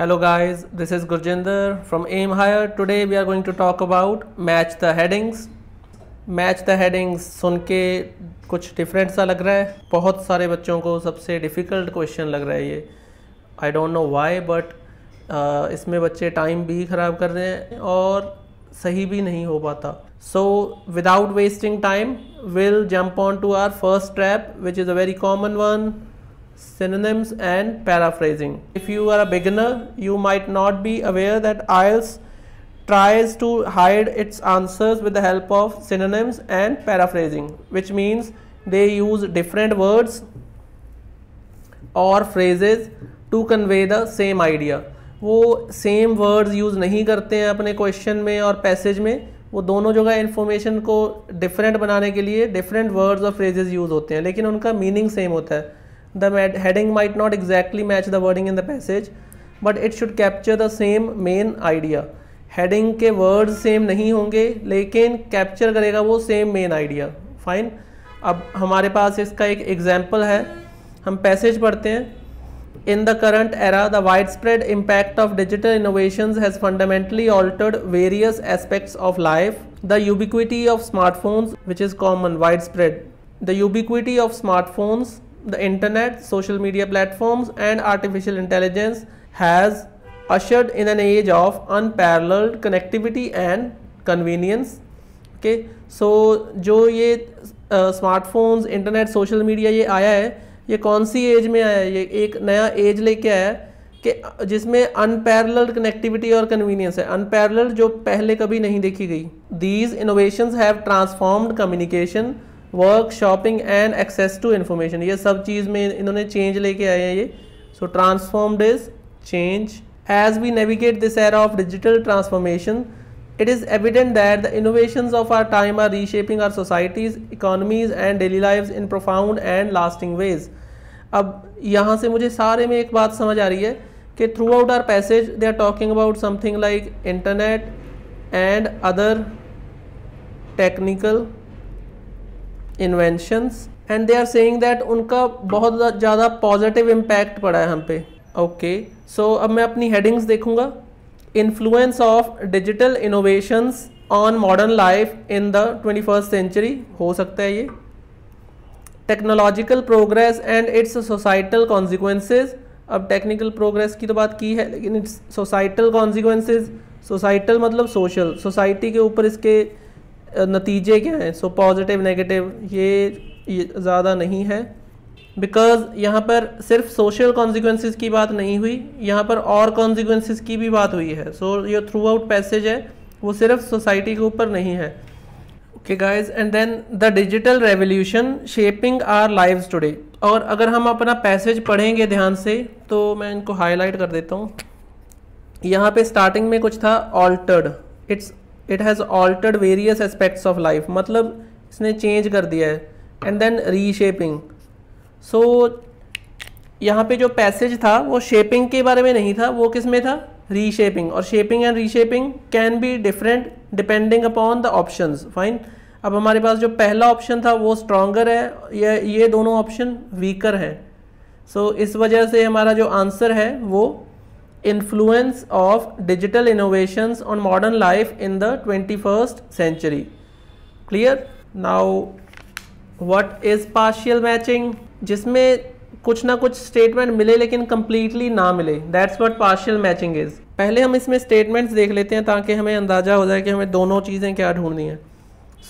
Hello guys, this is Gurjinder from Aim Higher. Today we are going to talk about match the headings. Match the headings सुन के कुछ different सा लग रहा है, बहुत सारे बच्चों को सबसे डिफ़िकल्ट क्वेश्चन लग रहा है ये. I don't know why but इसमें बच्चे टाइम भी ख़राब कर रहे हैं और सही भी नहीं हो पाता. So without wasting time, we'll jump on to our first trap, which is a very common one. Synonyms and paraphrasing. If you are a beginner, you might not be aware that IELTS tries to hide its answers with the help of synonyms and paraphrasing, which means they use different words or phrases to convey the same idea. वो same words use नहीं करते हैं अपने question में और passage में, वो दोनों जगह information को different बनाने के लिए different words और phrases use होते हैं, लेकिन उनका meaning same होता है. The heading might not exactly match the wording in the passage, but it should capture the same main idea. Heading के words same नहीं होंगे, लेकिन capture करेगा वो same main idea. Fine. अब हमारे पास इसका एक example है, हम passage पढ़ते हैं. In the current era, the widespread impact of digital innovations has fundamentally altered various aspects of life. The ubiquity of smartphones, which is common, widespread. The ubiquity of smartphones, the internet, social media platforms and artificial intelligence has ushered in an age of unparalleled connectivity and convenience. Okay, so जो ये smartphones, internet, social media ये आया है, ये कौन सी as में आया है? ये एक नया एज लेके आया है कि जिसमें अनपैरेलल्ड कनेक्टिविटी और कन्वीनियंस है. अनपैरेलल्ड जो पहले कभी नहीं देखी गई. These innovations have transformed communication, work, shopping and access to information. ये सब चीज़ में इन्होंने चेंज लेके आए हैं ये. So transformed is change. As we navigate this era of digital transformation, it is evident that the innovations of our time are reshaping our societies, economies and daily lives in profound and lasting ways. अब यहाँ से मुझे सारे में एक बात समझ आ रही है कि throughout our passage they are talking about something like internet and other technical inventions and they are saying that उनका बहुत ज़्यादा positive impact पड़ा है हम पे. Okay, so अब मैं अपनी headings देखूँगा. Influence of digital innovations on modern life in the 21st century हो सकता है ये. Technological progress and its societal consequences. अब technical progress की तो बात की है, लेकिन its societal consequences, societal मतलब social, society के ऊपर इसके नतीजे क्या हैं. So positive, negative ये ज़्यादा नहीं है. बिकॉज यहाँ पर सिर्फ सोशल कॉन्सिक्वेंसेस की बात नहीं हुई, यहाँ पर और कॉन्सिक्वेंसेस की भी बात हुई है. सो ये थ्रू आउट पैसेज है वो सिर्फ सोसाइटी के ऊपर नहीं है. Okay guys, and then the digital revolution shaping our lives today. और अगर हम अपना पैसेज पढ़ेंगे ध्यान से तो मैं इनको हाईलाइट कर देता हूँ. यहाँ पे स्टार्टिंग में कुछ था altered. It has altered various aspects of life, मतलब इसने चेंज कर दिया है. And then reshaping. सो यहाँ पे जो पैसेज था वो शेपिंग के बारे में नहीं था, वो किस में था? रीशेपिंग. और shaping and reshaping can be different depending upon the options. Fine. अब हमारे पास जो पहला ऑप्शन था वो स्ट्रॉन्गर है, ये दोनों ऑप्शन वीकर हैं. सो इस वजह से हमारा जो आंसर है वो influence of digital innovations on modern life in the 21st century. Clear? Now what is partial matching? जिसमें कुछ ना कुछ स्टेटमेंट मिले लेकिन कंप्लीटली ना मिले. That's what partial matching is. पहले हम इसमें स्टेटमेंट्स देख लेते हैं ताकि हमें अंदाज़ा हो जाए कि हमें दोनों चीज़ें क्या ढूंढनी है.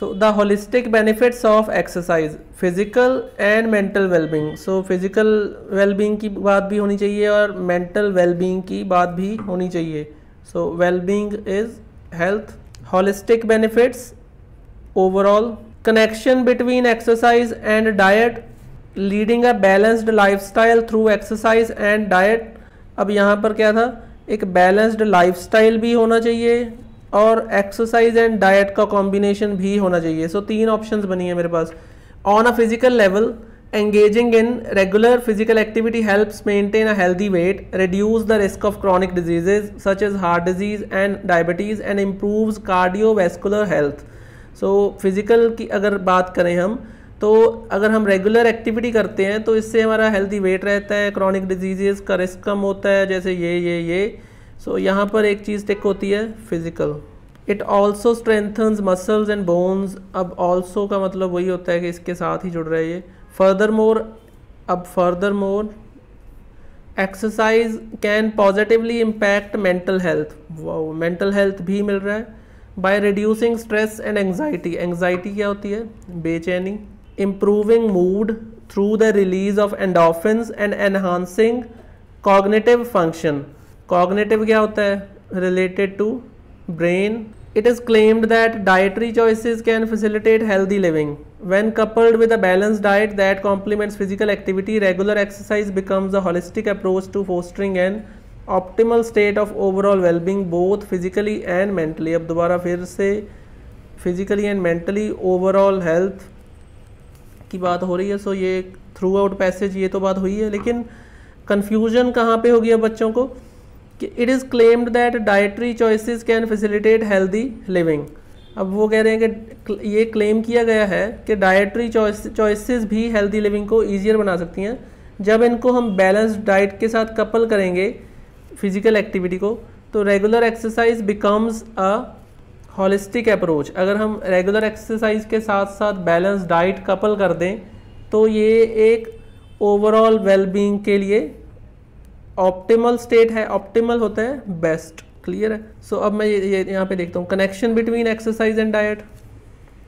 So the holistic benefits of exercise, physical and mental wellbeing. So physical wellbeing की बात भी होनी चाहिए और मेंटल वेलबींग की बात भी होनी चाहिए. So wellbeing is health. Holistic benefits overall. Connection between exercise and diet, leading a balanced lifestyle through exercise and diet. अब यहाँ पर क्या था? एक बैलेंस्ड लाइफस्टाइल भी होना चाहिए और एक्सरसाइज एंड डाइट का कॉम्बिनेशन भी होना चाहिए. सो तीन ऑप्शंस बनी है मेरे पास. On a physical level, engaging in regular physical activity helps maintain a healthy weight, reduce the risk of chronic diseases such as heart disease and diabetes and improves cardiovascular health. So physical की अगर बात करें हम तो अगर हम regular activity करते हैं तो इससे हमारा हेल्दी वेट रहता है, क्रॉनिक डिजीजेस का रिस्क कम होता है, जैसे ये सो यहाँ पर एक चीज़ टिक होती है physical. It also strengthens muscles and bones. अब ऑल्सो का मतलब वही होता है कि इसके साथ ही जुड़ रहा है ये। Furthermore exercise can positively impact mental health. Wow, mental health भी मिल रहा है। By reducing stress and anxiety. Anxiety क्या होती है? बेचैनी। Improving mood through the release of endorphins and enhancing cognitive function. Cognitive क्या होता है? Related to brain. It is claimed that dietary choices can facilitate healthy living. When coupled with a balanced diet that complements physical activity, regular exercise becomes a holistic approach to fostering an optimal state of overall well-being, both physically and mentally. अब दोबारा फिर से physically and mentally overall health की बात हो रही है। सो ये थ्रू आउट पैसेज ये तो बात हुई है, लेकिन कन्फ्यूजन कहाँ पे होगी अब बच्चों को? It is claimed that dietary choices can facilitate healthy living. अब वो कह रहे हैं कि ये क्लेम किया गया है कि डाइटरी चॉइसेस भी हेल्दी लिविंग को ईजियर बना सकती हैं जब इनको हम बैलेंस्ड डाइट के साथ कपल करेंगे फिजिकल एक्टिविटी को। तो regular exercise becomes a holistic approach. अगर हम रेगुलर एक्सरसाइज के साथ साथ बैलेंस डाइट कपल कर दें तो ये एक ओवरऑल वेलबींग के लिए ऑप्टिमल स्टेट है। ऑप्टिमल होता है बेस्ट। क्लियर है? सो अब मैं ये यहाँ पे देखता हूँ connection between exercise and diet.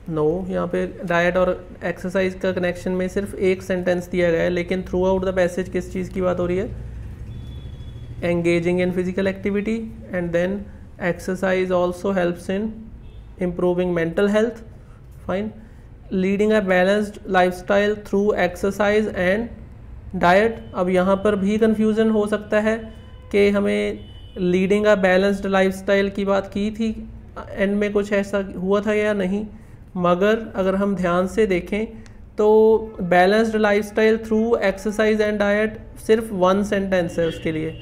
No, यहाँ पे डाइट और एक्सरसाइज का कनेक्शन में सिर्फ एक सेंटेंस दिया गया है, लेकिन थ्रू आउट द पैसेज किस चीज़ की बात हो रही है? Engaging in physical activity and then exercise also helps in improving mental health. Fine. Leading a balanced lifestyle through exercise and diet. अब यहाँ पर भी कंफ्यूजन हो सकता है कि हमें लीडिंग अ बैलेंस्ड लाइफस्टाइल की बात की थी, एंड में कुछ ऐसा हुआ था या नहीं, मगर अगर हम ध्यान से देखें तो balanced lifestyle through exercise and diet सिर्फ वन सेंटेंस है उसके लिए।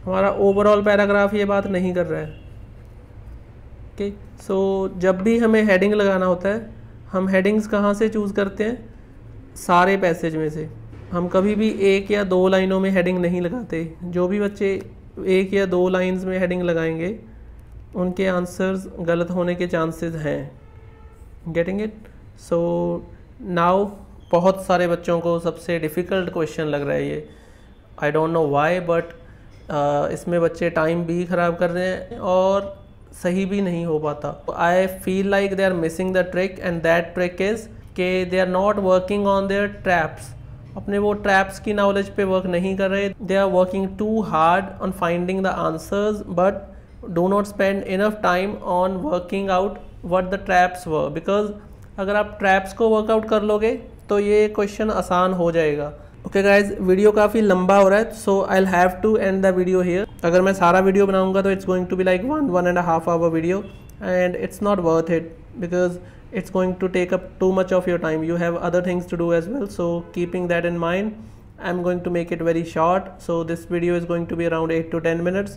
हमारा ओवरऑल पैराग्राफ ये बात नहीं कर रहा है। ओके, सो जब भी हमें हेडिंग लगाना होता है हम हेडिंग्स कहाँ से चूज़ करते हैं? सारे पैसेज में से। हम कभी भी एक या दो लाइनों में हेडिंग नहीं लगाते। जो भी बच्चे एक या दो लाइंस में हेडिंग लगाएंगे उनके आंसर्स गलत होने के चांसेस हैं। Getting it? सो नाउ बहुत सारे बच्चों को सबसे डिफ़िकल्ट क्वेश्चन लग रहा है ये। I don't know why, but इसमें बच्चे टाइम भी ख़राब कर रहे हैं और सही भी नहीं हो पाता। I feel like they are missing the trick, and that trick is के they are not working on their traps. अपने वो ट्रैप्स की नॉलेज पे वर्क नहीं कर रहे। They are working too hard on finding the answers but do not spend enough time on working out what the traps were. Because अगर आप traps को वर्कआउट कर लोगे तो ये क्वेश्चन आसान हो जाएगा। ओके गाइज, वीडियो काफ़ी लंबा हो रहा है, so I will have to end the video here. अगर मैं सारा वीडियो बनाऊंगा तो it's going to be like 1.5 hour video, and it's not worth it because it's going to take up too much of your time. You have other things to do as well, so keeping that in mind, I'm going to make it very short. So this video is going to be around 8 to 10 minutes.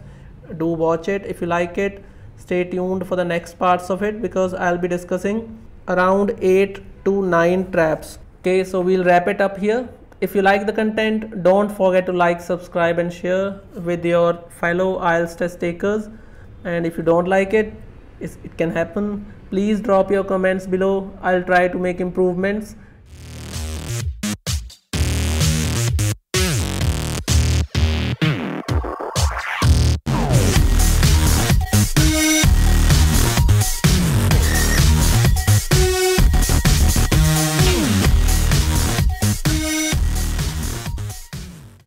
Do watch it. If you like it, stay tuned for the next parts of it because I'll be discussing around 8 to 9 traps. Okay, so we'll wrap it up here. If you like the content, don't forget to like, subscribe and share with your fellow IELTS test takers. And if you don't like it, it can happen. Please drop your comments below. I'll try to make improvements.